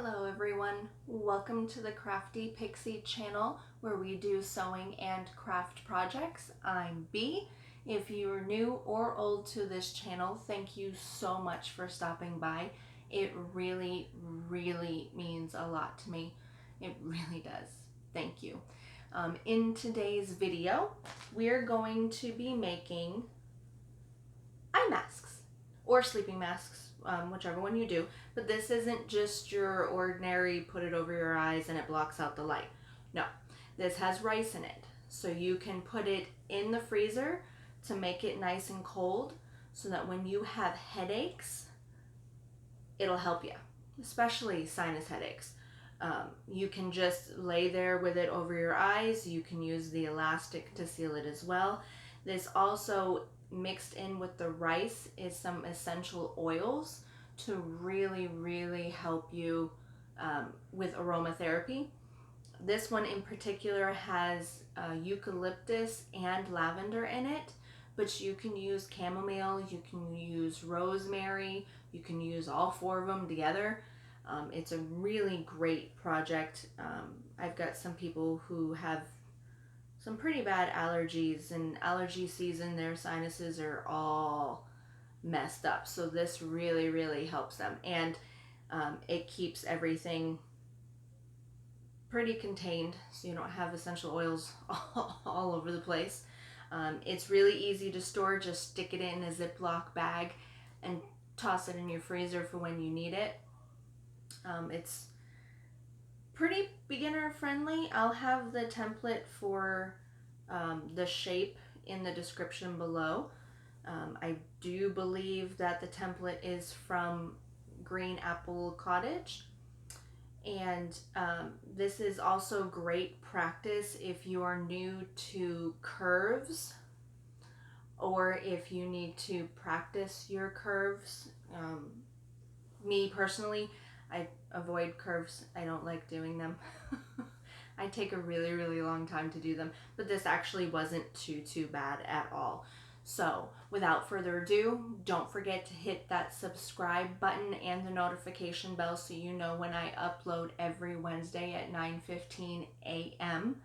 Hello everyone, welcome to the Crafty Pixie channel where we do sewing and craft projects. I'm Bee. If you're new or old to this channel, thank you so much for stopping by. It really means a lot to me. It really does. Thank you. In today's video, we're going to be making eye masks or sleeping masks, whichever one you do. But this isn't just your ordinary put it over your eyes and it blocks out the light. No, this has rice in it. So you can put it in the freezer to make it nice and cold so that when you have headaches, it'll help you, especially sinus headaches. You can just lay there with it over your eyes. You can use the elastic to seal it as well. This also mixed in with the rice is some essential oils to really help you with aromatherapy. This one in particular has eucalyptus and lavender in it, but you can use chamomile, you can use rosemary, you can use all four of them together. It's a really great project. I've got some people who have some pretty bad allergies, and allergy season, their sinuses are all messed up. So this really helps them, and it keeps everything pretty contained so you don't have essential oils all over the place. It's really easy to store. Just stick it in a Ziploc bag and toss it in your freezer for when you need it. It's pretty beginner friendly. I'll have the template for the shape in the description below. I do believe that the template is from Green Apple Cottage. And this is also great practice if you are new to curves or if you need to practice your curves. Me personally, I avoid curves. I don't like doing them. I take a really long time to do them, but this actually wasn't too bad at all. So without further ado, don't forget to hit that subscribe button and the notification bell so you know when I upload every Wednesday at 9:15 a.m.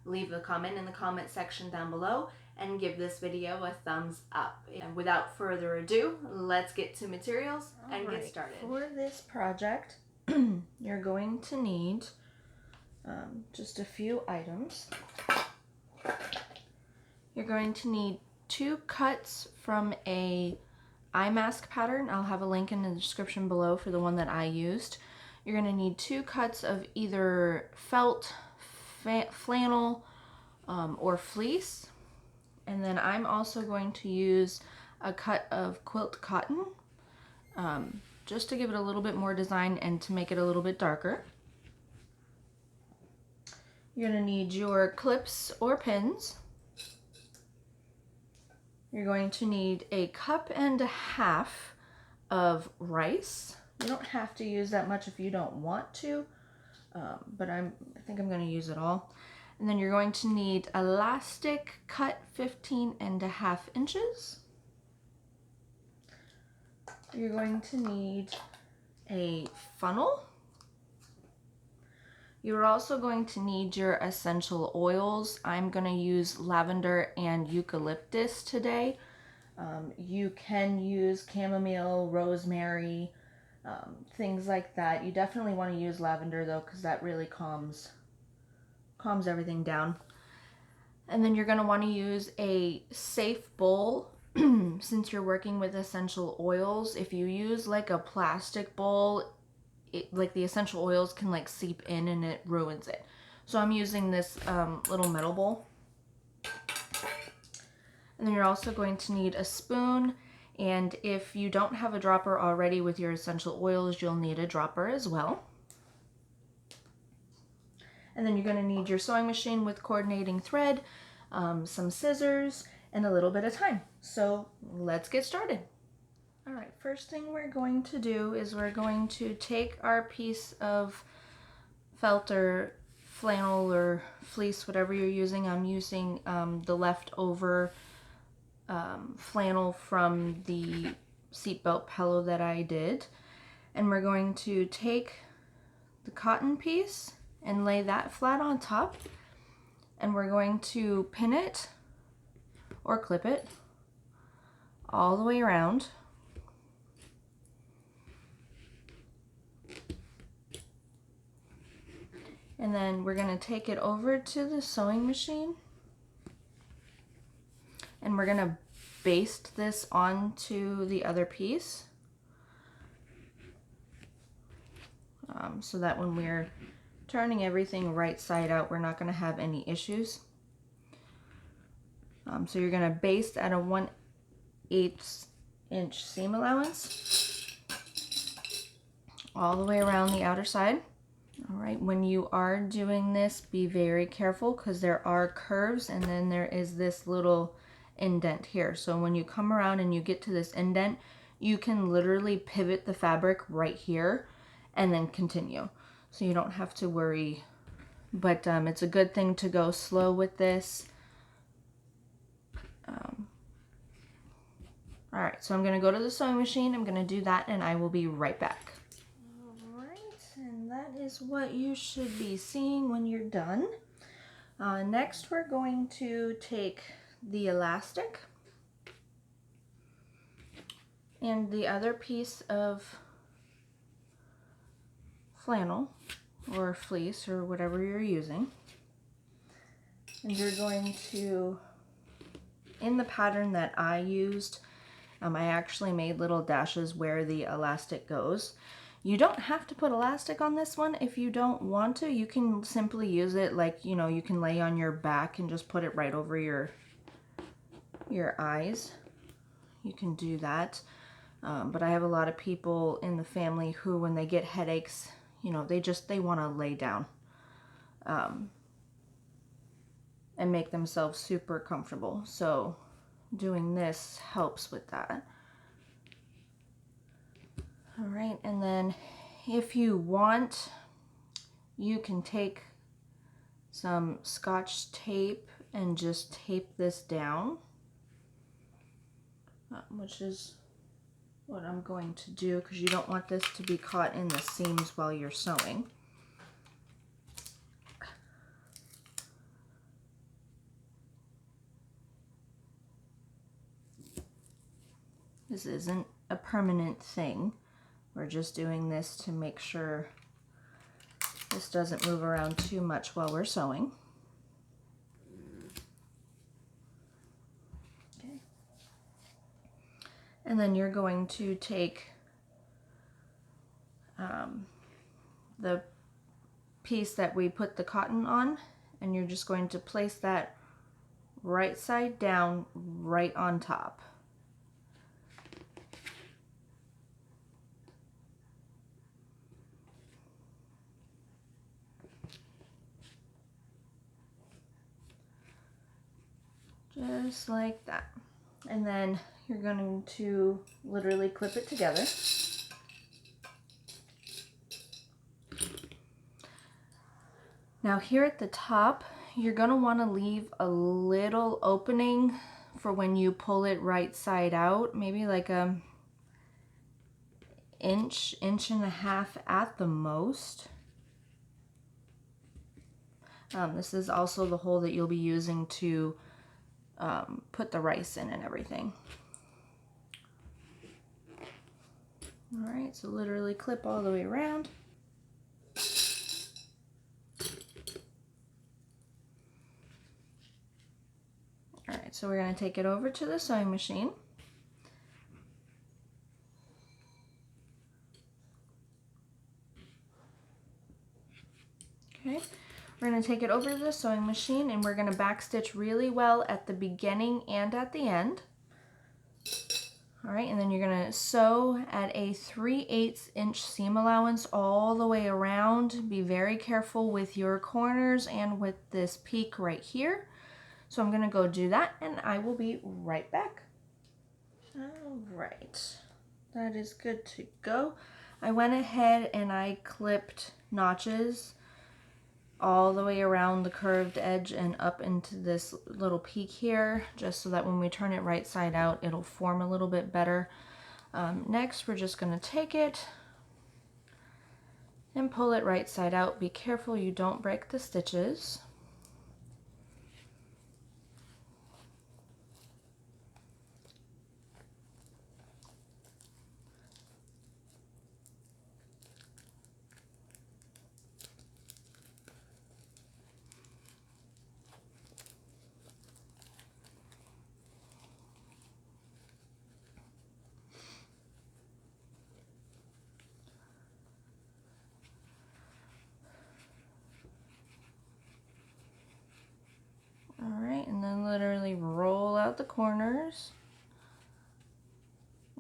Leave a comment in the comment section down below and give this video a thumbs up. And without further ado, let's get to materials and get started. For this project, you're going to need just a few items. You're going to need 2 cuts from a eye mask pattern. I'll have a link in the description below for the one that I used. You're going to need 2 cuts of either felt, flannel, or fleece. And then I'm also going to use a cut of quilt cotton, just to give it a little bit more design and to make it a little bit darker. You're going to need your clips or pins. You're going to need a 1.5 cups of rice. You don't have to use that much if you don't want to, but I think I'm going to use it all. And then you're going to need elastic cut 15.5 inches. You're going to need a funnel. You're also going to need your essential oils. I'm going to use lavender and eucalyptus today. You can use chamomile, rosemary, things like that. You definitely want to use lavender though, because that really calms everything down. And then you're going to want to use a safe bowl. Since you're working with essential oils, if you use like a plastic bowl, like the essential oils can like seep in and it ruins it. So I'm using this little metal bowl. And then you're also going to need a spoon, and if you don't have a dropper already with your essential oils, you'll need a dropper as well. And then you're going to need your sewing machine with coordinating thread, some scissors, and a little bit of time. So let's get started. All right, first thing we're going to do is we're going to take our piece of felt or flannel or fleece, whatever you're using. I'm using the leftover flannel from the seatbelt pillow that I did. And we're going to take the cotton piece and lay that flat on top, and we're going to pin it or clip it all the way around. And then we're going to take it over to the sewing machine, and we're going to baste this onto the other piece, so that when we're turning everything right side out, we're not going to have any issues. So you're going to baste at a 1/8 inch seam allowance all the way around the outer side. All right, when you are doing this, be very careful because there are curves, and then there is this little indent here. So when you come around and you get to this indent, you can literally pivot the fabric right here and then continue. So you don't have to worry, but it's a good thing to go slow with this. All right, so I'm gonna go to the sewing machine, I'm gonna do that, and I will be right back. All right, and that is what you should be seeing when you're done. Next, we're going to take the elastic and the other piece of flannel or fleece or whatever you're using, and you're going to, in the pattern that I used, I actually made little dashes where the elastic goes. You don't have to put elastic on this one if you don't want to. You can simply use it like, you know, you can lay on your back and just put it right over your eyes. You can do that. But I have a lot of people in the family who, when they get headaches, you know, they want to lay down and make themselves super comfortable. So doing this helps with that. All right, and then if you want, you can take some Scotch tape and just tape this down, which is what I'm going to do because you don't want this to be caught in the seams while you're sewing. This isn't a permanent thing. We're just doing this to make sure this doesn't move around too much while we're sewing. Okay. And then you're going to take the piece that we put the cotton on, and you're just going to place that right side down right on top. Just like that. And then you're going to literally clip it together. Now here at the top, you're going to want to leave a little opening for when you pull it right side out, maybe like a inch and a half at the most. This is also the hole that you'll be using to put the rice in and everything. All right, so literally clip all the way around. All right, so we're going to take it over to the sewing machine. Okay, we're going to take it over to the sewing machine, and we're going to backstitch really well at the beginning and at the end. All right, and then you're going to sew at a 3/8 inch seam allowance all the way around. Be very careful with your corners and with this peak right here. So I'm going to go do that, and I will be right back. All right, that is good to go. I went ahead and I clipped notches all the way around the curved edge and up into this little peak here, just so that when we turn it right side out, it'll form a little bit better. Next, we're just going to take it and pull it right side out. Be careful you don't break the stitches. Alright, and then literally roll out the corners.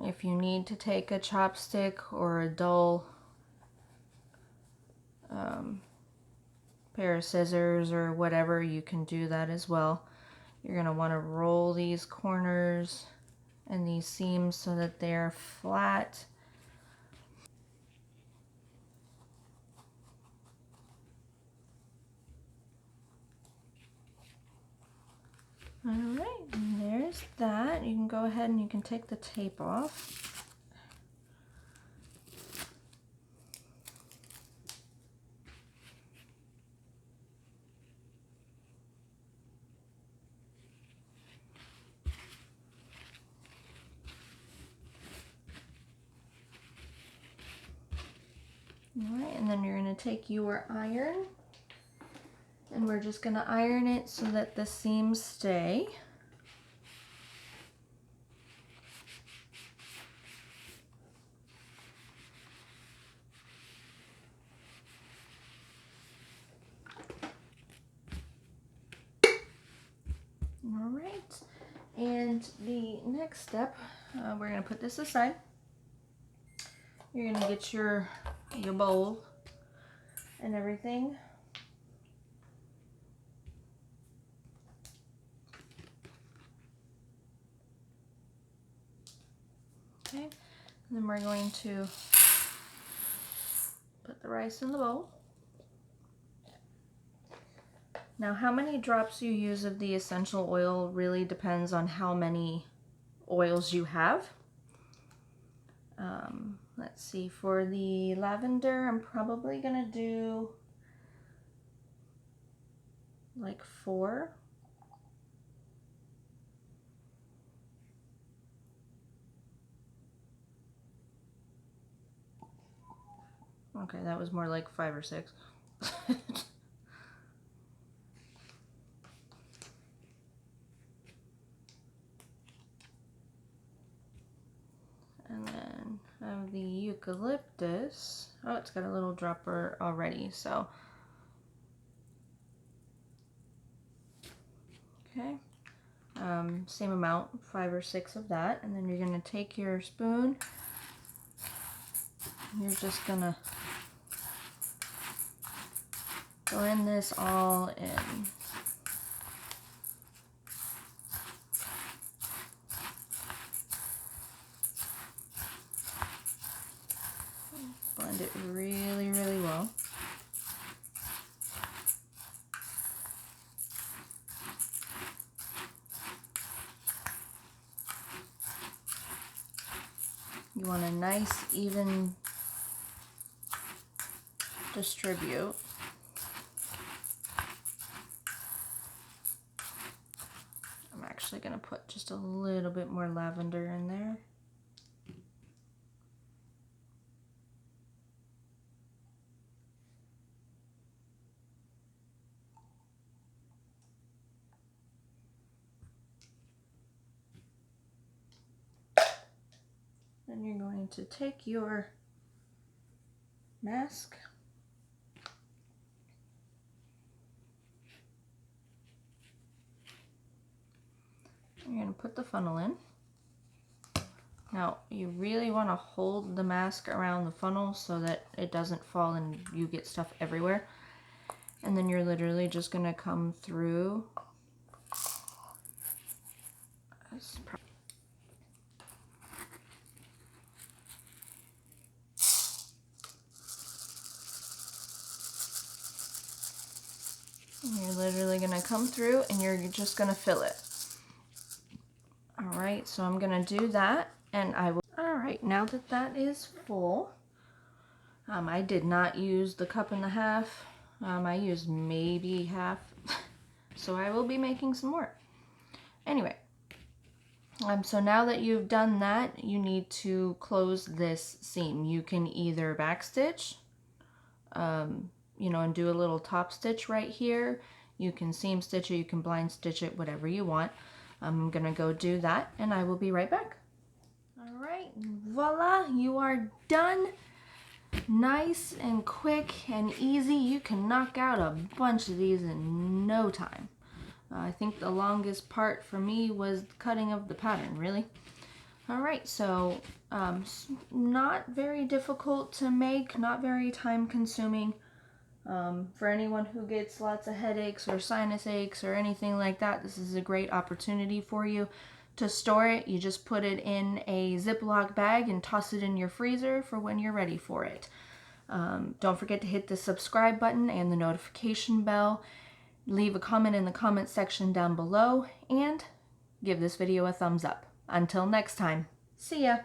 If you need to take a chopstick or a dull pair of scissors or whatever, you can do that as well. You're going to want to roll these corners and these seams so that they're flat. Alright, and there's that. You can go ahead and you can take the tape off. Alright, and then you're going to take your iron and we're just going to iron it so that the seams stay. Alright, and the next step, we're going to put this aside. You're going to get your bowl and everything. Okay, and then we're going to put the rice in the bowl. Now, how many drops you use of the essential oil really depends on how many oils you have. Let's see, for the lavender, I'm probably gonna do like 4. Okay, that was more like 5 or 6. And then I have the eucalyptus. Oh, it's got a little dropper already, so. Okay, same amount, 5 or 6 of that. And then you're gonna take your spoon. You're just gonna blend this all in. Blend it really, really well. You want a nice, even distribute. I'm actually going to put just a little bit more lavender in there. Then you're going to take your mask. You're going to put the funnel in. Now, you really want to hold the mask around the funnel so that it doesn't fall and you get stuff everywhere. And then you're literally just going to come through. And you're literally going to come through and you're just going to fill it. Alright, so I'm going to do that and I will. Alright, now that that is full, I did not use the 1.5 cups. I used maybe half. So I will be making some more. Anyway, so now that you've done that, you need to close this seam. You can either backstitch, and do a little top stitch right here. You can seam stitch it, you can blind stitch it, whatever you want. I'm gonna go do that and I will be right back. All right, voila, you are done. Nice and quick and easy. You can knock out a bunch of these in no time. I think the longest part for me was cutting of the pattern, really. All right, so not very difficult to make, not very time consuming. For anyone who gets lots of headaches or sinus aches or anything like that, this is a great opportunity for you. To store it, you just put it in a Ziploc bag and toss it in your freezer for when you're ready for it. Don't forget to hit the subscribe button and the notification bell. Leave a comment in the comment section down below and give this video a thumbs up. Until next time, see ya!